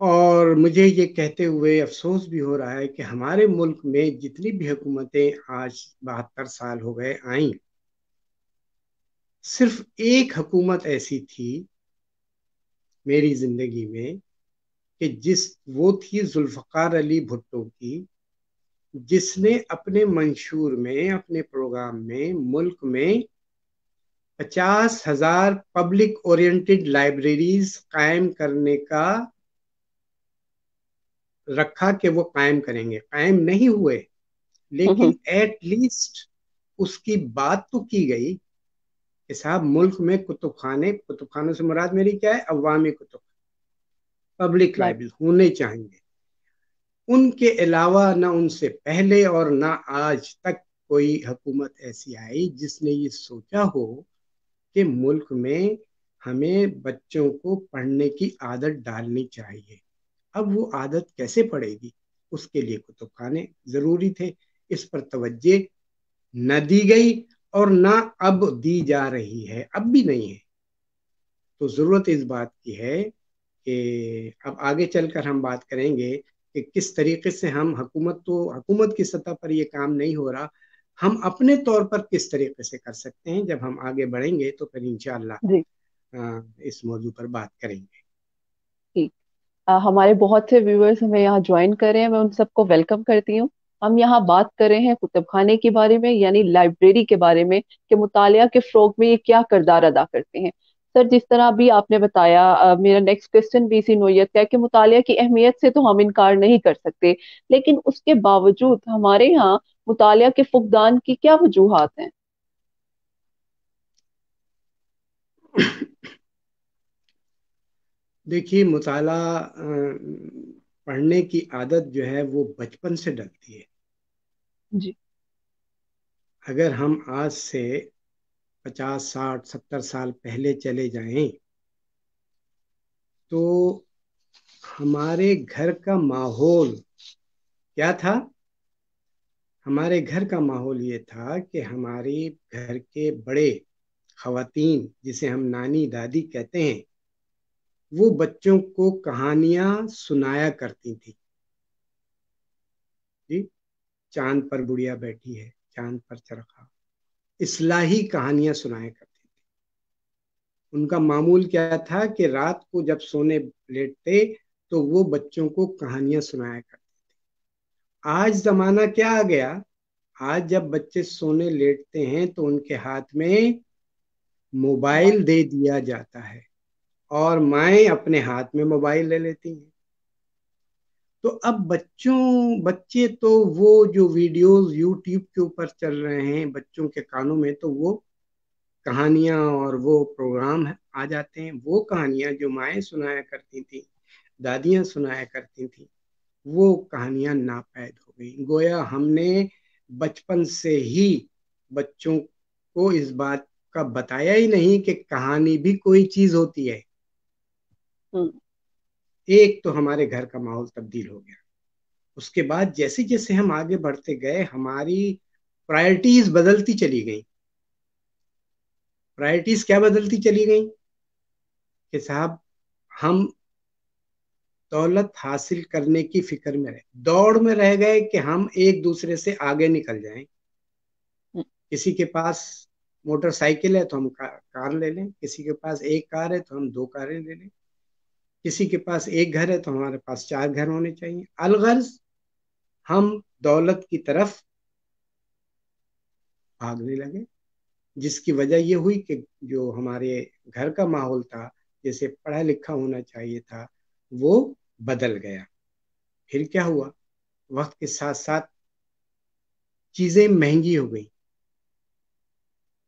اور مجھے یہ کہتے ہوئے افسوس بھی ہو رہا ہے کہ ہمارے ملک میں جتنی بھی حکومتیں آج 72 سال ہو گئے آئیں، صرف ایک حکومت ایسی تھی میری زندگی میں کہ وہ تھی ذوالفقار علی بھٹو کی، جس نے اپنے منشور میں، اپنے پروگرام میں، ملک میں 50,000 پبلک اورینٹڈ لائبریریز قائم کرنے کا رکھا کہ وہ قائم کریں گے. قائم نہیں ہوئے، لیکن ایٹ لیسٹ اس کی بات تو کی گئی کہ صاحب ملک میں کتب خانوں سے مراد میری کیا ہے؟ عوامی کتب، پبلک لائبریری ہونے چاہیے. ان کے علاوہ نہ ان سے پہلے اور نہ آج تک کوئی حکومت ایسی آئی جس نے یہ سوچا ہو کہ ملک میں ہمیں بچوں کو پڑھنے کی عادت ڈالنی چاہیے. اب وہ عادت کیسے پڑے گی؟ اس کے لیے کتب خانے ضروری تھے. اس پر توجہ نہ دی گئی اور نہ اب دی جا رہی ہے، اب بھی نہیں ہے. تو ضرورت اس بات کی ہے کہ اب آگے چل کر ہم بات کریں گے کہ کس طریقے سے ہم حکومت کی سطح پر یہ کام نہیں ہو رہا، ہم اپنے طور پر کس طریقے سے کر سکتے ہیں. جب ہم آگے بڑھیں گے تو پھر جی انشاءاللہ اس موضوع پر بات کریں گے. ٹھیک. ہمارے بہت سے ویورز ہمیں یہاں جوائن کر رہے ہیں، میں ان سب کو ویلکم کرتی ہوں. ہم یہاں بات کر رہے ہیں کتب خانے کے بارے میں، یعنی لائبریری کے بارے میں، کہ مطالعہ کے فروغ میں یہ کیا کردار ادا کرتے ہیں. سر جس طرح بھی آپ نے بتایا، میرا نیکسٹ کوشچن بھی اسی نوعیت کا ہے کہ مطالعہ کی اہمیت سے تو ہم انکار نہیں کر سکتے، لیکن اس کے باوجود ہمارے یہاں مطالعہ کے فقدان کی کیا وجوہات ہیں؟ دیکھیے، مطالعہ پڑھنے کی عادت جو ہے وہ بچپن سے ڈلتی ہے. جی اگر ہم آج سے 50 60 70 سال پہلے چلے جائیں تو ہمارے گھر کا ماحول کیا تھا؟ ہمارے گھر کا ماحول یہ تھا کہ ہماری گھر کے بڑے خواتین، جسے ہم نانی دادی کہتے ہیں، وہ بچوں کو کہانیاں سنایا کرتی تھی. جی، چاند پر بڑیا بیٹھی ہے، چاند پر چرخا، اصلاحی کہانیاں سنایا کرتی. ان کا معمول کیا تھا کہ رات کو جب سونے لیٹتے تو وہ بچوں کو کہانیاں سنایا کرتے. آج زمانہ کیا آ گیا؟ آج جب بچے سونے لیٹتے ہیں تو ان کے ہاتھ میں موبائل دے دیا جاتا ہے اور مائیں اپنے ہاتھ میں موبائل لے لیتی ہیں. تو اب بچے تو وہ جو ویڈیوز یوٹیوب کے اوپر چل رہے ہیں بچوں کے کانوں میں، تو وہ کہانیاں اور وہ پروگرام آ جاتے ہیں. وہ کہانیاں جو مائیں سنایا کرتی تھیں، دادیاں سنایا کرتی تھیں، وہ کہانیاں ناپید ہو گئی. گویا ہم نے بچپن سے ہی بچوں کو اس بات کا بتایا ہی نہیں کہ کہانی بھی کوئی چیز ہوتی ہے. ایک تو ہمارے گھر کا ماحول تبدیل ہو گیا. اس کے بعد جیسے جیسے ہم آگے بڑھتے گئے ہماری پرائرٹیز بدلتی چلی گئیں. پرائرٹیز کیا بدلتی چلی گئیں کہ صاحب ہم دولت حاصل کرنے کی فکر میں دوڑ میں رہ گئے کہ ہم ایک دوسرے سے آگے نکل جائیں. کسی کے پاس موٹر سائیکل ہے تو ہم کار لے لیں، کسی کے پاس ایک کار ہے تو ہم 2 کاریں لے لیں، کسی کے پاس ایک گھر ہے تو ہمارے پاس 4 گھر ہونے چاہیے. الغرض ہم دولت کی طرف بھاگنے لگے، جس کی وجہ یہ ہوئی کہ جو ہمارے گھر کا ماحول تھا، جیسے پڑھا لکھا ہونا چاہیے تھا، وہ بدل گیا. پھر کیا ہوا؟ وقت کے ساتھ ساتھ چیزیں مہنگی ہو گئی.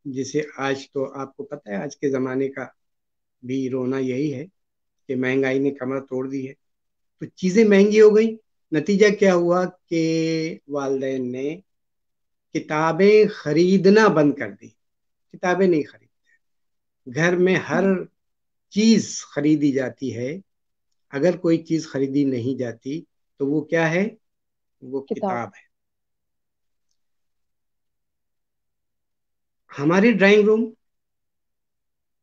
جیسے آج تو آپ کو پتہ ہے آج کے زمانے کا بھی رونا یہی ہے کہ مہنگائی نے کمر توڑ دی ہے. تو چیزیں مہنگی ہو گئی. نتیجہ کیا ہوا کہ والدین نے کتابیں خریدنا بند کر دی. کتابیں نہیں خریدتے. گھر میں ہر چیز خریدی جاتی ہے. اگر کوئی چیز خریدی نہیں جاتی تو وہ کیا ہے؟ وہ کتاب. کتاب ہے. ہماری ڈرائنگ روم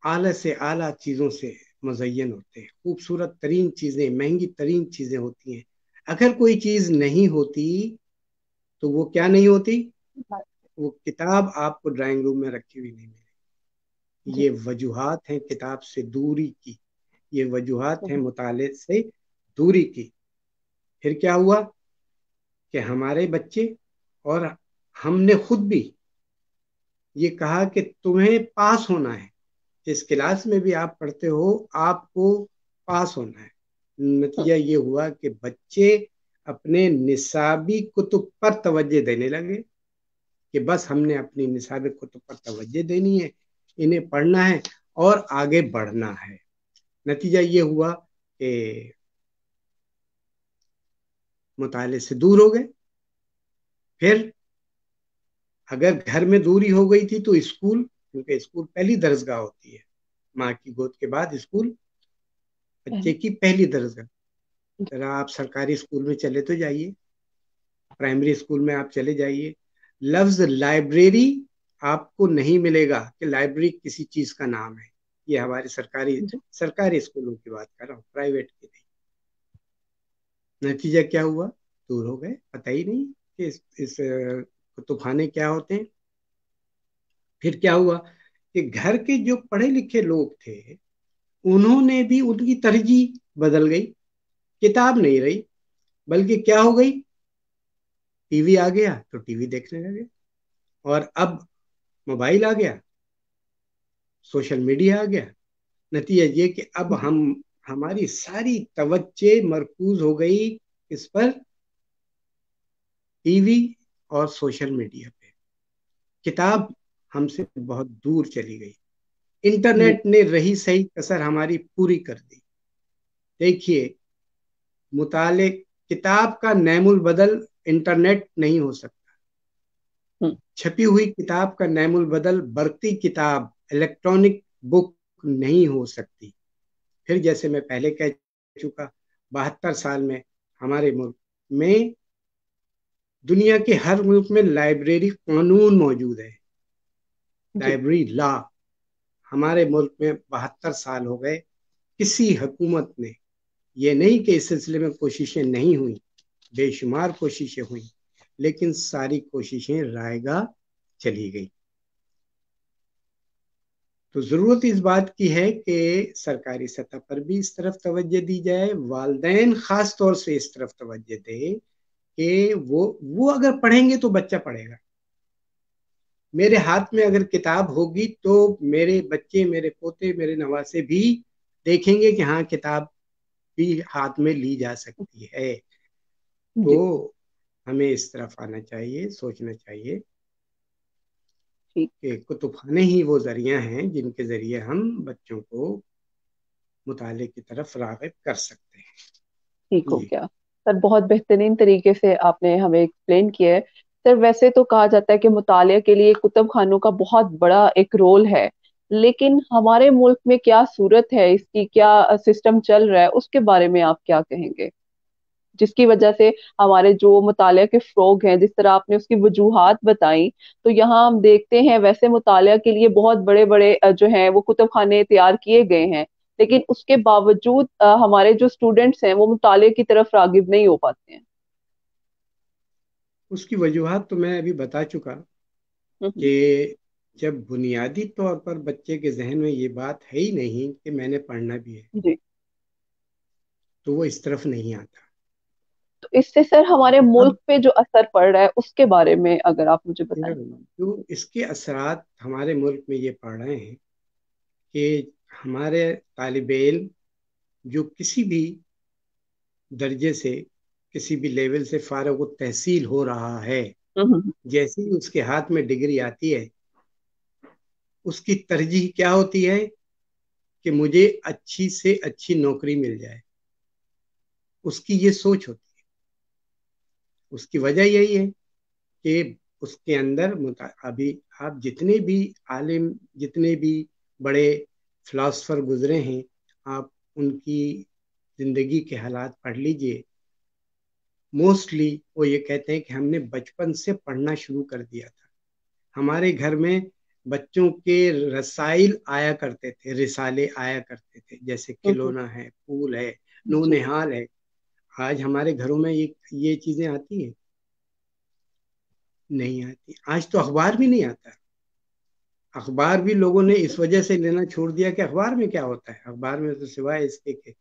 اعلیٰ سے اعلیٰ چیزوں سے مزین ہوتے ہیں، خوبصورت ترین چیزیں، مہنگی ترین چیزیں ہوتی ہیں. اگر کوئی چیز نہیں ہوتی تو وہ کیا نہیں ہوتی؟ وہ کتاب آپ کو ڈرائنگ روم میں رکھی ہوئی نہیں ملے. جی. یہ وجوہات ہیں کتاب سے دوری کی، یہ وجوہات ہیں مطالعے سے دوری کی. پھر کیا ہوا کہ ہمارے بچے اور ہم نے خود بھی یہ کہا کہ تمہیں پاس ہونا ہے، جس کلاس میں بھی آپ پڑھتے ہو آپ کو پاس ہونا ہے. نتیجہ یہ ہوا کہ بچے اپنے نصابی کتب پر توجہ دینے لگے کہ بس ہم نے اپنی نصابی کتب پر توجہ دینی ہے، انہیں پڑھنا ہے اور آگے بڑھنا ہے. نتیجہ یہ ہوا کہ مطالعے سے دور ہو گئے. پھر اگر گھر میں دوری ہو گئی تھی تو اسکول، کیونکہ اسکول پہلی درسگاہ ہوتی ہے، ماں کی گود کے بعد اسکول بچے کی پہلی درسگاہ. ذرا آپ سرکاری اسکول میں چلے تو جائیے، پرائمری اسکول میں آپ چلے جائیے، لفظ لائبریری آپ کو نہیں ملے گا کہ لائبریری کسی چیز کا نام ہے. یہ ہمارے سرکاری اسکولوں کی بات کر رہا ہوں، پرائیویٹ کی نہیں. نتیجہ کیا ہوا؟ دور ہو گئے، پتہ ہی نہیں کہ اس کتب خانے کیا ہوتے ہیں. پھر کیا ہوا کہ گھر کے جو پڑھے لکھے لوگ تھے انہوں نے بھی، ان کی ترجیح بدل گئی، کتاب نہیں رہی بلکہ کیا ہو گئی، ٹی وی آ گیا تو ٹی وی دیکھنے لگے، اور اب موبائل آ گیا، سوشل میڈیا آ گیا. نتیجہ یہ کہ اب ہماری ساری توجہ مرکوز ہو گئی اس پر، ٹی وی اور سوشل میڈیا پہ. کتاب ہم سے بہت دور چلی گئی. انٹرنیٹ نے رہی صحیح کسر ہماری پوری کر دی. دیکھیے، مطالعے کتاب کا نعم البدل انٹرنیٹ نہیں ہو سکتا، چھپی ہوئی کتاب کا نعم البدل برقی کتاب، الیکٹرانک بک نہیں ہو سکتی. پھر جیسے میں پہلے کہہ چکا، 72 سال میں ہمارے ملک میں، دنیا کے ہر ملک میں لائبریری قانون موجود ہے، لائبریری لا. ہمارے ملک میں 72 سال ہو گئے، کسی حکومت نے، یہ نہیں کہ اس سلسلے میں کوششیں نہیں ہوئیں، بے شمار کوششیں ہوئیں، لیکن ساری کوششیں رائے گاہ چلی گئی. تو ضرورت اس بات کی ہے کہ سرکاری سطح پر بھی اس طرف توجہ دی جائے، والدین خاص طور سے اس طرف توجہ دے کہ وہ اگر پڑھیں گے تو بچہ پڑھے گا. میرے ہاتھ میں اگر کتاب ہوگی تو میرے بچے، میرے پوتے، میرے نواسے بھی دیکھیں گے کہ ہاں کتاب بھی ہاتھ میں لی جا سکتی ہے. تو ہمیں اس طرف آنا چاہیے، سوچنا چاہیے کہ کتب خانے ہی وہ ذریعہ ہیں جن کے ذریعے ہم بچوں کو مطالعے کی طرف راغب کر سکتے ہیں. ٹھیک ہو گیا سر، بہت بہترین طریقے سے آپ نے ہمیں ایکسپلین کیا ہے. سر ویسے تو کہا جاتا ہے کہ مطالعہ کے لیے کتب خانوں کا بہت بڑا ایک رول ہے، لیکن ہمارے ملک میں کیا صورت ہے اس کی، کیا سسٹم چل رہا ہے، اس کے بارے میں آپ کیا کہیں گے؟ جس کی وجہ سے ہمارے جو مطالعہ کے فروغ ہیں، جس طرح آپ نے اس کی وجوہات بتائیں، تو یہاں ہم دیکھتے ہیں ویسے مطالعہ کے لیے بہت بڑے بڑے جو ہیں وہ کتب خانے تیار کیے گئے ہیں، لیکن اس کے باوجود ہمارے جو اسٹوڈنٹس ہیں وہ مطالعے کی طرف راغب نہیں ہو پاتے ہیں. اس کی وجوہات تو میں ابھی بتا چکا کہ جب بنیادی طور پر بچے کے ذہن میں یہ بات ہے ہی نہیں کہ میں نے پڑھنا بھی ہے، جی. تو وہ اس طرف نہیں آتا. تو اس سے سر ہمارے اب ملک پہ جو اثر پڑ رہا ہے اس کے بارے میں اگر آپ مجھے بتائیں. جو اس کے اثرات ہمارے ملک میں یہ پڑ رہے ہیں کہ ہمارے طالب علم جو کسی بھی درجے سے، کسی بھی لیول سے فارغ التحصیل ہو رہا ہے، جیسے ہی اس کے ہاتھ میں ڈگری آتی ہے، اس کی ترجیح کیا ہوتی ہے کہ مجھے اچھی سے اچھی نوکری مل جائے. اس کی یہ سوچ ہوتی ہے. اس کی وجہ یہی ہے کہ اس کے اندر ابھی آپ جتنے بھی عالم، جتنے بھی بڑے فلاسفر گزرے ہیں، آپ ان کی زندگی کے حالات پڑھ لیجئے. موسٹلی وہ یہ کہتے ہیں کہ ہم نے بچپن سے پڑھنا شروع کر دیا تھا. ہمارے گھر میں بچوں کے رسائل آیا کرتے تھے، رسالے آیا کرتے تھے، جیسے کھلونا ہے، پھول ہے، جی نونہال ہے. آج ہمارے گھروں میں یہ چیزیں آتی ہیں؟ نہیں آتی. آج تو اخبار بھی نہیں آتا. اخبار بھی لوگوں نے اس وجہ سے لینا چھوڑ دیا کہ اخبار میں کیا ہوتا ہے. اخبار میں تو سوائے اس کے کہ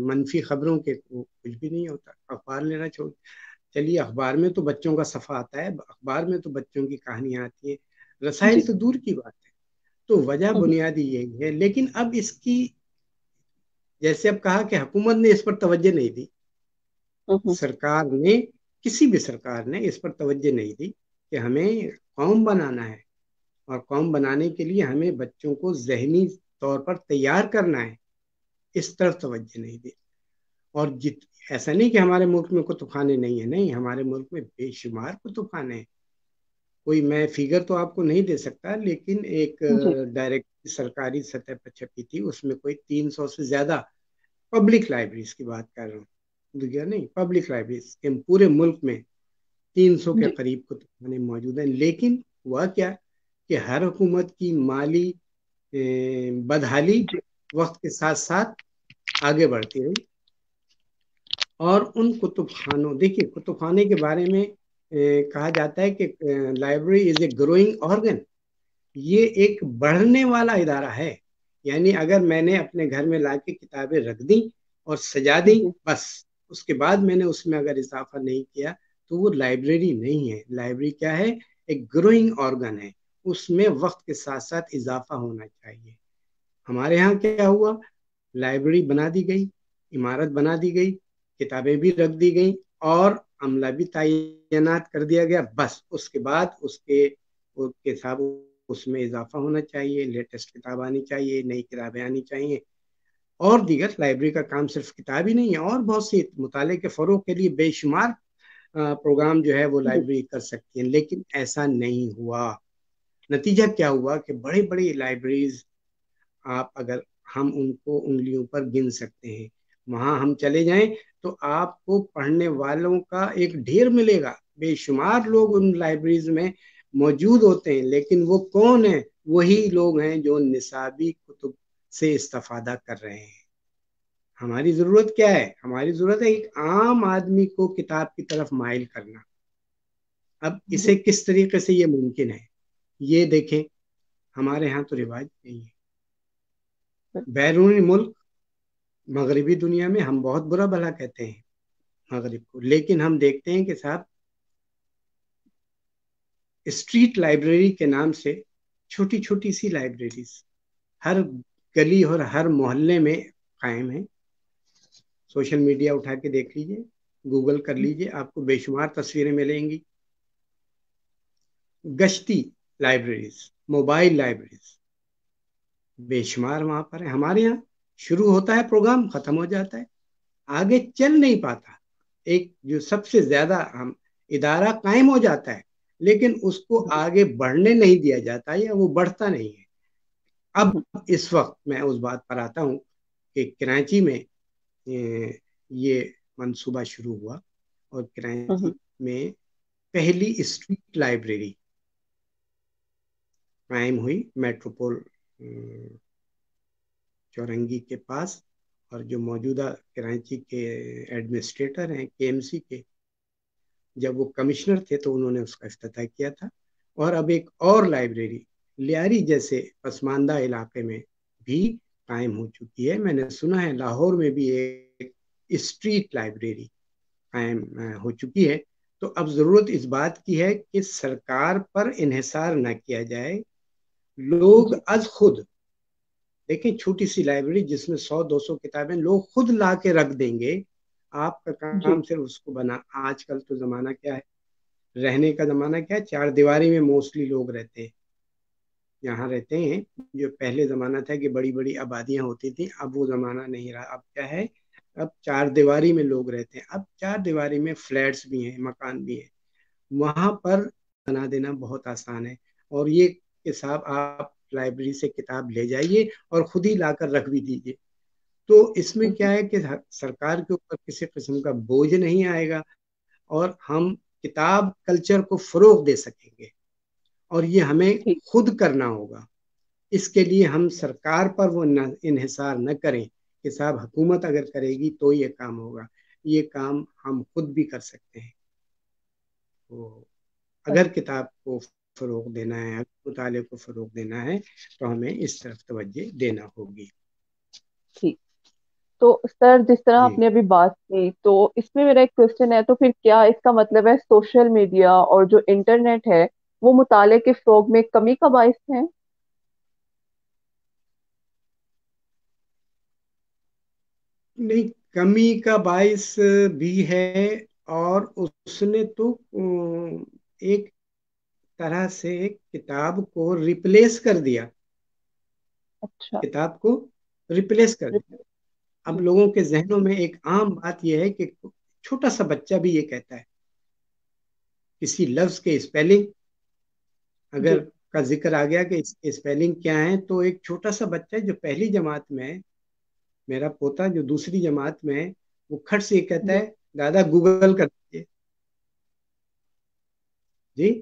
منفی خبروں کے کچھ بھی نہیں ہوتا. اخبار لینا چھوڑ. چلیے اخبار میں تو بچوں کا صفحہ آتا ہے، اخبار میں تو بچوں کی کہانیاں آتی ہیں، رسائل جی. تو دور کی بات ہے. تو وجہ بنیادی یہی ہے. لیکن اب اس کی، جیسے اب کہا کہ حکومت نے اس پر توجہ نہیں دی، سرکار نے، کسی بھی سرکار نے اس پر توجہ نہیں دی کہ ہمیں قوم بنانا ہے، اور قوم بنانے کے لیے ہمیں بچوں کو ذہنی طور پر تیار کرنا ہے. اس طرف توجہ نہیں دی. اور ایسا نہیں کہ ہمارے ملک میں کتب خانے نہیں ہیں، نہیں، ہمارے ملک میں بے شمار کتب خانے ہیں. کوئی میں فگر تو آپ کو نہیں دے سکتا، لیکن ایک جی. ڈائریکٹ سرکاری سطح پر چھپی تھی، اس میں کوئی 300 سے زیادہ پبلک لائبریریز کی بات کر رہا ہوں، دیگر نہیں، پبلک لائبریریز پورے ملک میں 300 کے جی. قریب کتب خانے موجود ہیں. لیکن ہوا کیا کہ ہر حکومت کی مالی بدحالی جی. وقت کے ساتھ ساتھ آگے بڑھتی رہی. اور ان کتب خانوں، دیکھیے کتب خانے کے بارے میں کہا جاتا ہے کہ library is a growing organ. یہ ایک بڑھنے والا ادارہ ہے. یعنی اگر میں نے اپنے گھر میں لا کے کتابیں رکھ دیں اور سجا دیں، جی. بس اس کے بعد میں نے اس میں اگر اضافہ نہیں کیا تو وہ لائبریری نہیں ہے. لائبریری کیا ہے؟ ایک گروئنگ آرگن ہے. اس میں وقت کے ساتھ ساتھ اضافہ ہونا چاہیے. ہمارے ہاں کیا ہوا؟ لائبریری بنا دی گئی، عمارت بنا دی گئی، کتابیں بھی رکھ دی گئیں، اور عملہ بھی تعینات کر دیا گیا. بس اس کے بعد اس کے حساب اس میں اضافہ ہونا چاہیے، لیٹسٹ کتاب آنی چاہیے، نئی کتابیں آنی چاہیے. اور دیگر لائبریری کا کام صرف کتاب ہی نہیں ہے، اور بہت سی مطالعے کے فروغ کے لیے بے شمار پروگرام جو ہے وہ جی. لائبریری کر سکتی ہیں. لیکن ایسا نہیں ہوا. نتیجہ کیا ہوا کہ بڑی بڑی لائبریریز، آپ اگر ہم ان کو انگلیوں پر گن سکتے ہیں. وہاں ہم چلے جائیں تو آپ کو پڑھنے والوں کا ایک ڈھیر ملے گا. بے شمار لوگ ان لائبریریز میں موجود ہوتے ہیں، لیکن وہ کون ہیں؟ وہی لوگ ہیں جو نصابی کتب سے استفادہ کر رہے ہیں. ہماری ضرورت کیا ہے؟ ہماری ضرورت ہے ایک عام آدمی کو کتاب کی طرف مائل کرنا. اب جی. اسے کس طریقے سے یہ ممکن ہے؟ یہ دیکھیں، ہمارے ہاں تو رواج نہیں ہے. بیرونی ملک، مغربی دنیا میں ہم بہت برا بھلا کہتے ہیں مغرب کو، لیکن ہم دیکھتے ہیں کہ صاحب اسٹریٹ لائبریری کے نام سے چھوٹی چھوٹی سی لائبریریز ہر گلی اور ہر محلے میں قائم ہیں. سوشل میڈیا اٹھا کے دیکھ لیجئے، گوگل کر لیجئے، آپ کو بے شمار تصویریں ملیں گی. گشتی لائبریریز، موبائل لائبریریز بے شمار وہاں پر ہے. ہمارے یہاں شروع ہوتا ہے پروگرام، ختم ہو جاتا ہے، آگے چل نہیں پاتا. ایک جو سب سے زیادہ ادارہ قائم ہو جاتا ہے، لیکن اس کو آگے بڑھنے نہیں دیا جاتا، یا وہ بڑھتا نہیں ہے. اب اس وقت میں اس بات پر آتا ہوں کہ کراچی میں یہ منصوبہ شروع ہوا، اور کراچی میں پہلی اسٹریٹ لائبریری قائم ہوئی میٹروپول چورنگی کے پاس. اور جو موجودہ کراچی کے ایڈمنسٹریٹر ہیں کے ایم سی کے، جب وہ کمشنر تھے تو انہوں نے اس کا افتتاح کیا تھا. اور اب ایک اور لائبریری لیاری جیسے پسماندہ علاقے میں بھی قائم ہو چکی ہے. میں نے سنا ہے لاہور میں بھی ایک اسٹریٹ لائبریری قائم ہو چکی ہے. تو اب ضرورت اس بات کی ہے کہ سرکار پر انحصار نہ کیا جائے. لوگ جی. از خود دیکھیں، چھوٹی سی لائبریری جس میں 100-200 کتابیں لوگ خود لا کے رکھ دیں گے. آپ کا جی. کام صرف اس کو بنا. آج کل تو زمانہ کیا ہے، رہنے کا زمانہ کیا ہے، 4 دیواری میں موسٹلی لوگ رہتے ہیں، یہاں رہتے ہیں. جو پہلے زمانہ تھا کہ بڑی بڑی آبادیاں ہوتی تھیں، اب وہ زمانہ نہیں رہا. اب کیا ہے، اب 4 دیواری میں لوگ رہتے ہیں. اب 4 دیواری میں فلیٹس بھی ہیں، مکان بھی ہیں. وہاں پر بنا دینا بہت آسان ہے. اور یہ کہ صاحب آپ لائبریری سے کتاب لے جائیے اور خود ہی لا کر رکھ بھی دیجیے. تو اس میں کیا ہے کہ سرکار کے اوپر کسی قسم کا بوجھ نہیں آئے گا، اور ہم کتاب کلچر کو فروغ دے سکیں گے. اور یہ ہمیں ٹھیک خود کرنا ہوگا. اس کے لیے ہم سرکار پر وہ انحصار نہ کریں کہ صاحب حکومت اگر کرے گی تو یہ کام ہوگا. یہ کام ہم خود بھی کر سکتے ہیں. تو ہے، اگر کتاب کو فروغ دینا ہے, اگر مطالعے کو فروغ دینا ہے, تو ہمیں اس طرف توجہ دینا ہوگی. ٹھیک. تو سر جس طرح آپ جی نے ابھی بات کی، تو اس میں میرا ایک کوشچن ہے، تو پھر کیا اس کا مطلب ہے سوشل میڈیا اور جو انٹرنیٹ ہے وہ مطالعے کے فروغ میں کمی کا باعث ہے؟ نہیں, کمی کا باعث بھی ہے. اور اس نے تو ایک طرح سے کتاب کو ریپلیس کر دیا. اچھا. کتاب کو ریپلیس کر دیا. اب لوگوں کے ذہنوں میں ایک عام بات یہ ہے کہ چھوٹا سا بچہ بھی یہ کہتا ہے کسی لفظ کے اسپیلنگ اگر جی کا ذکر آ گیا کہ اس کے اسپیلنگ کیا ہے, تو ایک چھوٹا سا بچہ جو پہلی جماعت میں ہے, میرا پوتا جو دوسری جماعت میں ہے, وہ کھٹ سے یہ کہتا جی ہے دادا گوگل کر دیجیے. جی,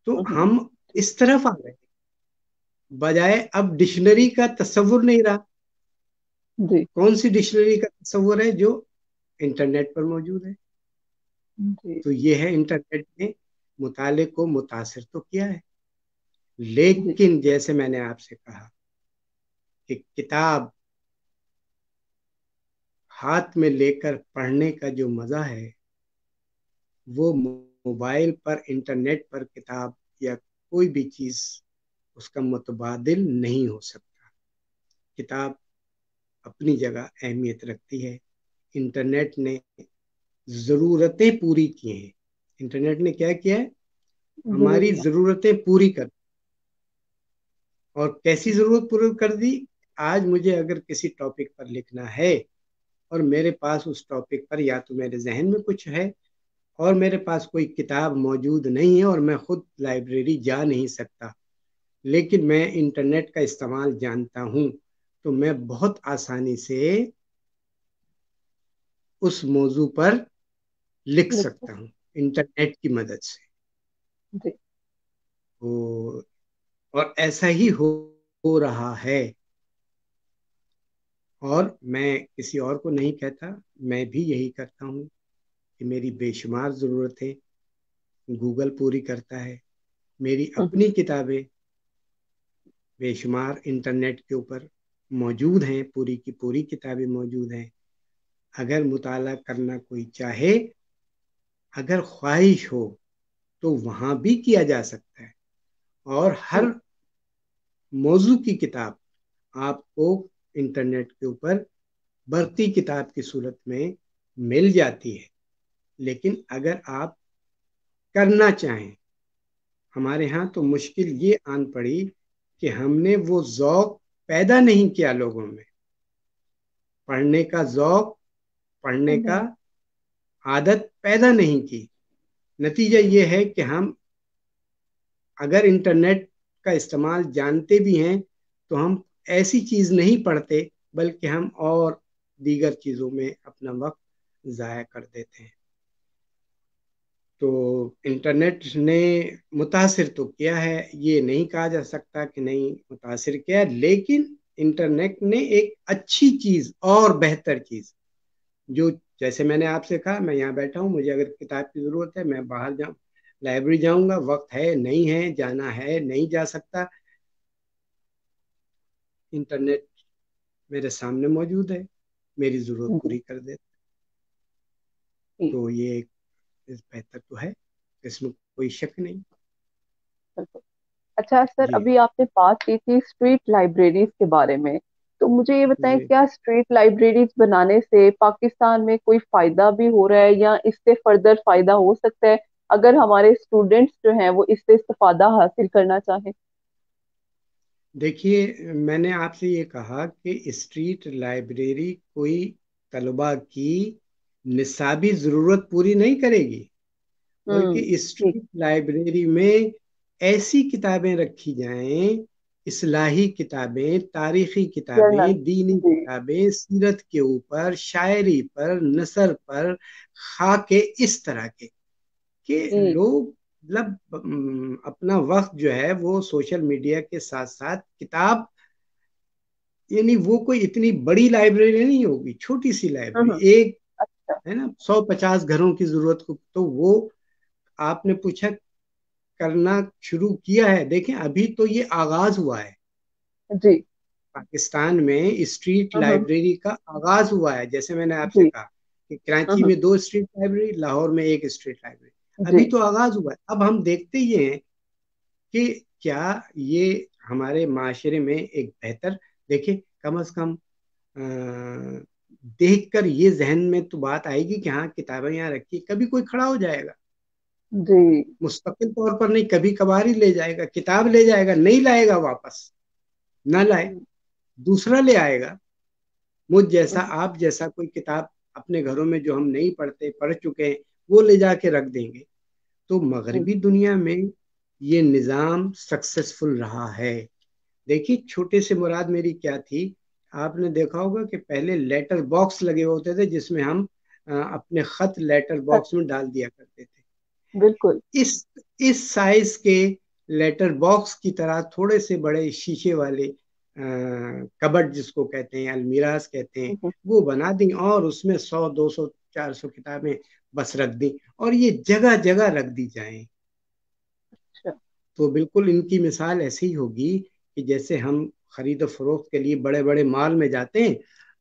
تو ہوں، ہم اس طرف آ گئے بجائے اب ڈکشنری کا تصور نہیں رہا. جی کون سی ڈکشنری کا تصور ہے جو انٹرنیٹ پر موجود ہے. جی تو یہ ہے انٹرنیٹ نے مطالعے کو متاثر تو کیا ہے, جی لیکن جیسے میں نے آپ سے کہا کہ کتاب ہاتھ میں لے کر پڑھنے کا جو مزہ ہے وہ موبائل پر, انٹرنیٹ پر کتاب یا کوئی بھی چیز اس کا متبادل نہیں ہو سکتا. کتاب اپنی جگہ اہمیت رکھتی ہے. انٹرنیٹ نے ضرورتیں پوری کی ہیں. انٹرنیٹ نے کیا کیا ہے, ہماری ضروریات. ضرورتیں پوری کر. اور کیسی ضرورت پوری کر دی؟ آج مجھے اگر کسی ٹاپک پر لکھنا ہے اور میرے پاس اس ٹاپک پر یا تو میرے ذہن میں کچھ ہے اور میرے پاس کوئی کتاب موجود نہیں ہے اور میں خود لائبریری جا نہیں سکتا, لیکن میں انٹرنیٹ کا استعمال جانتا ہوں, تو میں بہت آسانی سے اس موضوع پر لکھ سکتا ہوں انٹرنیٹ کی مدد سے. جی اور ایسا ہی ہو رہا ہے. اور میں کسی اور کو نہیں کہتا, میں بھی یہی کرتا ہوں کہ میری بے شمار ضرورتیں گوگل پوری کرتا ہے. میری ہوں، اپنی کتابیں بے شمار انٹرنیٹ کے اوپر موجود ہیں, پوری کی پوری کتابیں موجود ہیں. اگر مطالعہ کرنا کوئی چاہے, اگر خواہش ہو, تو وہاں بھی کیا جا سکتا ہے. اور ہر ٹھیک موضوع کی کتاب آپ کو انٹرنیٹ کے اوپر برقی کتاب کی صورت میں مل جاتی ہے. لیکن اگر آپ کرنا چاہیں, ہمارے ہاں تو مشکل یہ آن پڑی کہ ہم نے وہ ذوق پیدا نہیں کیا لوگوں میں, پڑھنے کا ذوق, پڑھنے ہے. کا عادت پیدا نہیں کی. نتیجہ یہ ہے کہ ہم اگر انٹرنیٹ کا استعمال جانتے بھی ہیں تو ہم ایسی چیز نہیں پڑھتے, بلکہ ہم اور دیگر چیزوں میں اپنا وقت ضائع کر دیتے ہیں. تو انٹرنیٹ نے متاثر تو کیا ہے, یہ نہیں کہا جا سکتا کہ نہیں متاثر کیا, لیکن انٹرنیٹ نے ایک اچھی چیز اور بہتر چیز, جو جیسے میں نے آپ سے کہا, میں یہاں بیٹھا ہوں, مجھے اگر کتاب کی ضرورت ہے میں باہر جاؤں, لائبریری جاؤں گا, وقت ہے نہیں ہے, جانا ہے نہیں جا سکتا, انٹرنیٹ میرے سامنے موجود ہے, میری ضرورت جی پوری کر دیتا. جی تو یہ ایک بہتر تو ہے, اس میں کوئی شک نہیں. بالکل. اچھا سر، جی ابھی آپ نے بات کی تھی اسٹریٹ لائبریریز کے بارے میں، تو مجھے یہ بتائیں جی کیا اسٹریٹ لائبریریز بنانے سے پاکستان میں کوئی فائدہ بھی ہو رہا ہے یا اس سے فردر فائدہ ہو سکتا ہے اگر ہمارے اسٹوڈینٹس جو ہیں وہ اس سے استفادہ حاصل کرنا چاہیں؟ دیکھیے, میں نے آپ سے یہ کہا کہ اسٹریٹ لائبریری کوئی طلباء کی نصابی ضرورت پوری نہیں کرے گی, ہوں. بلکہ ٹھیک. اسٹریٹ لائبریری میں ایسی کتابیں رکھی جائیں, اصلاحی کتابیں, تاریخی کتابیں, جرنل. دینی جی کتابیں, سیرت کے اوپر, شاعری پر, نثر پر, خاکے اس طرح کے کہ جی لوگ مطلب اپنا وقت جو ہے وہ سوشل میڈیا کے ساتھ ساتھ کتاب، یعنی وہ کوئی اتنی بڑی لائبریری نہیں ہوگی، چھوٹی سی لائبریری ہوں، ایک اچھا، ہے نا، 150 گھروں کی ضرورت کو، تو وہ آپ نے پوچھا کرنا شروع کیا ہے، دیکھیں ابھی تو یہ آغاز ہوا ہے، جی، پاکستان میں اسٹریٹ ہوں، لائبریری کا آغاز ہوا ہے، جیسے میں نے آپ سے جی، کہا کہ کراچی ہوں، میں 2 اسٹریٹ لائبریری، لاہور میں 1 اسٹریٹ لائبریری، جی، ابھی تو آغاز ہوا ہے۔ اب ہم دیکھتے یہ ہیں کہ کیا یہ ہمارے معاشرے میں ایک بہتر، دیکھیں کم از کم دیکھ کر یہ ذہن میں تو بات آئے گی کہ ہاں کتابیں یہاں رکھی، کبھی کوئی کھڑا ہو جائے گا، جی، مستقل طور پر نہیں، کبھی کبھار ہی لے جائے گا، کتاب لے جائے گا، نہیں لائے گا واپس، نہ لائے دوسرا لے آئے گا، مجھ جیسا آپ جیسا کوئی کتاب اپنے گھروں میں جو ہم نہیں پڑھتے، پڑھ چکے ہیں، وہ لے جا کے رکھ دیں گے۔ تو مغربی دنیا میں یہ نظام سکسیسفل رہا ہے۔ دیکھیے چھوٹے سے مراد میری کیا تھی، آپ نے دیکھا ہوگا کہ پہلے لیٹر باکس لگے ہوتے تھے جس میں ہم اپنے خط لیٹر باکس میں ڈال دیا کرتے تھے، بالکل، اس اس سائز کے لیٹر باکس کی طرح تھوڑے سے بڑے شیشے والے کبڈ جس کو کہتے ہیں، المیراز کہتے ہیں، وہ بنا دیں اور اس میں 100 200 400 کتابیں بس رکھ دیں، اور یہ جگہ جگہ رکھ دی جائیں، اچھا، تو بالکل ان کی مثال ایسی ہی ہوگی کہ جیسے ہم خرید و فروخت کے لیے بڑے بڑے مال میں جاتے ہیں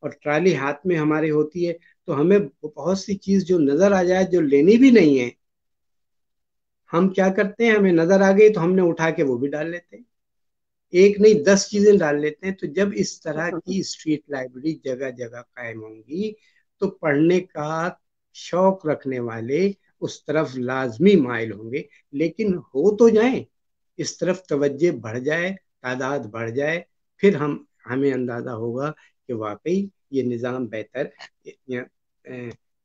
اور ٹرالی ہاتھ میں ہمارے ہوتی ہے، تو ہمیں بہت سی چیز جو نظر آ جائے جو لینی بھی نہیں ہے، ہم کیا کرتے ہیں، ہمیں نظر آ گئی تو ہم نے اٹھا کے وہ بھی ڈال لیتے ہیں، ایک نہیں 10 چیزیں ڈال لیتے ہیں۔ تو جب اس طرح کی اسٹریٹ لائبریری جگہ جگہ قائم ہوں گی تو پڑھنے کا شوق رکھنے والے اس طرف لازمی مائل ہوں گے، لیکن ہو تو جائیں، اس طرف توجہ بڑھ جائے، تعداد بڑھ جائے، پھر ہمیں اندازہ ہوگا کہ واقعی یہ نظام بہتر۔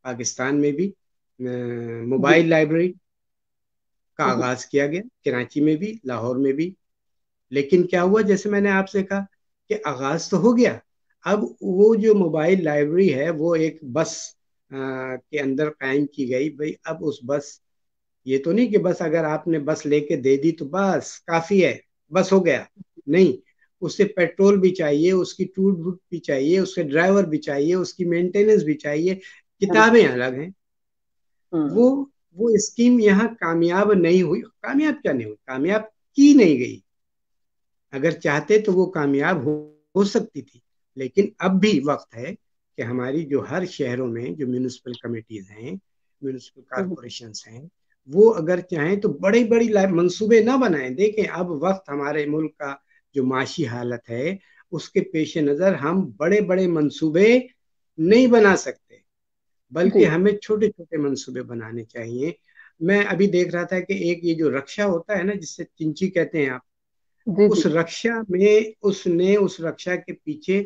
پاکستان میں بھی جی، موبائل لائبریری کا آغاز کیا گیا، کراچی میں بھی، لاہور میں بھی، لیکن کیا ہوا، جیسے میں نے آپ سے کہا کہ آغاز تو ہو گیا، اب وہ جو موبائل لائبریری ہے وہ ایک بس کے اندر قائم کی گئی، بھئی اب اس بس، یہ تو نہیں کہ بس اگر آپ نے بس لے کے دے دی تو بس کافی ہے، بس ہو گیا، نہیں، اسے پیٹرول بھی چاہیے، اس کی ٹول بک بھی چاہیے، اس کے ڈرائیور بھی چاہیے، اس کی مینٹیننس بھی چاہیے، کتابیں بالکل، الگ ہیں، وہ وہ اسکیم یہاں کامیاب نہیں ہوئی، کامیاب کیا نہیں ہوئی، کامیاب کی نہیں گئی، اگر چاہتے تو وہ کامیاب ہو سکتی تھی، لیکن اب بھی وقت ہے کہ ہماری جو ہر شہروں میں جو میونسپل کمیٹیز ہیں، میونسپل کارپوریشنز ہیں، وہ اگر چاہیں تو بڑی بڑی منصوبے نہ بنائیں، دیکھیں اب وقت ہمارے ملک کا جو معاشی حالت ہے اس کے پیش نظر ہم بڑے بڑے منصوبے نہیں بنا سکتے، بلکہ جی، ہمیں چھوٹے چھوٹے منصوبے بنانے چاہیے۔ میں ابھی دیکھ رہا تھا کہ ایک یہ جو رکشا ہوتا ہے نا جس سے چنچی کہتے ہیں آپ، جی، اس جی، رکشا میں اس نے اس رکشا کے پیچھے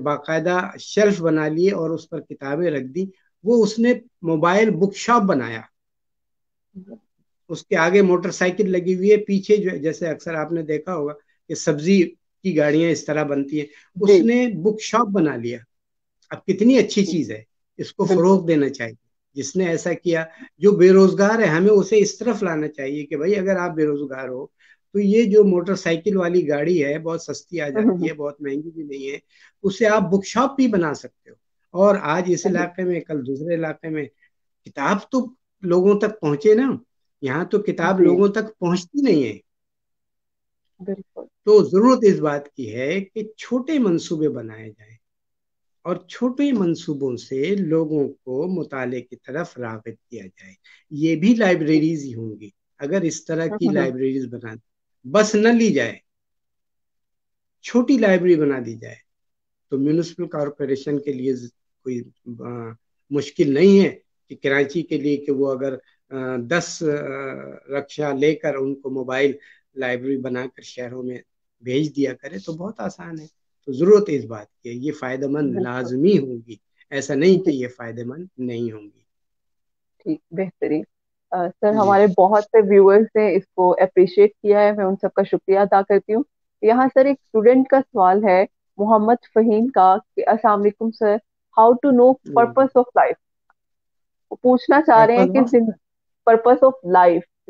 باقاعدہ شیلف بنا لیے اور اس پر کتابیں رکھ دی، وہ اس نے موبائل بک شاپ بنایا، اس کے آگے موٹر سائیکل لگی ہوئی ہے، پیچھے جو جیسے اکثر آپ نے دیکھا ہوگا کہ سبزی کی گاڑیاں اس طرح بنتی ہیں، اس جی، نے بک شاپ بنا لیا۔ اب کتنی اچھی چیز ہے، اس کو بالکل، فروغ دینا چاہیے، جس نے ایسا کیا، جو بے روزگار ہے ہمیں اسے اس طرف لانا چاہیے کہ بھائی اگر آپ بے روزگار ہو تو یہ جو موٹر سائیکل والی گاڑی ہے بہت سستی آ جاتی ہے، بہت مہنگی بھی نہیں ہے، اسے آپ بک شاپ بھی بنا سکتے ہو، اور آج اس علاقے میں کل دوسرے علاقے میں کتاب تو لوگوں تک پہنچے نا، یہاں تو کتاب جی، لوگوں تک پہنچتی نہیں ہے، بالکل، تو ضرورت اس بات کی ہے کہ چھوٹے منصوبے بنائے جائیں اور چھوٹے منصوبوں سے لوگوں کو مطالعے کی طرف راغب کیا جائے، یہ بھی لائبریریز ہی ہوں گی اگر اس طرح کی لائبریریز بنا بس نہ لی جائے، چھوٹی لائبریری بنا دی جائے، تو میونسپل کارپوریشن کے لیے کوئی مشکل نہیں ہے کہ کراچی کے لیے کہ وہ اگر 10 رکشا لے کر ان کو موبائل لائبریری بنا کر شہروں میں بھیج دیا کرے، تو بہت آسان ہے، تو ضرورت ہے اس بات کی ہے، یہ فائدہ مند بالکل، لازمی ہوگی، ایسا نہیں کہ جی، یہ فائدہ مند نہیں ہوں گی۔ ٹھیک، بہترین، سر جی ہمارے بہت سے ویورز نے اس کو اپریشیٹ کیا ہے، میں ان سب کا شکریہ ادا کرتی ہوں۔ یہاں سر ایک اسٹوڈنٹ کا سوال ہے محمد فہیم کا کہ السلام علیکم sir, how to know purpose of life, وہ پوچھنا چاہ رہے ہیں پرپز کہ آف پرپس آف لائف،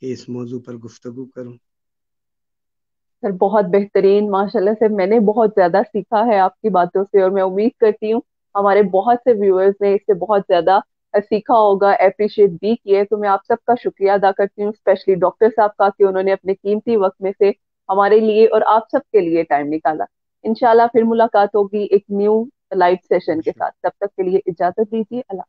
کہ اس موضوع پر گفتگو کروں. سر بہت بہترین، ماشاءاللہ سے میں نے بہت زیادہ سیکھا ہے آپ کی باتوں سے، اور میں امید کرتی ہوں ہمارے بہت سے ویورز نے اس سے بہت زیادہ سیکھا ہوگا، اپریشیٹ بھی کیے. تو میں آپ سب کا شکریہ ادا کرتی ہوں، اسپیشلی ڈاکٹر صاحب کا، کہ انہوں نے اپنے قیمتی وقت میں سے ہمارے لیے اور آپ سب کے لیے ٹائم نکالا. انشاءاللہ پھر ملاقات ہوگی ایک نیو لائف سیشن کے ساتھ. تب تک کے لیے اجازت دیجیے. اللہ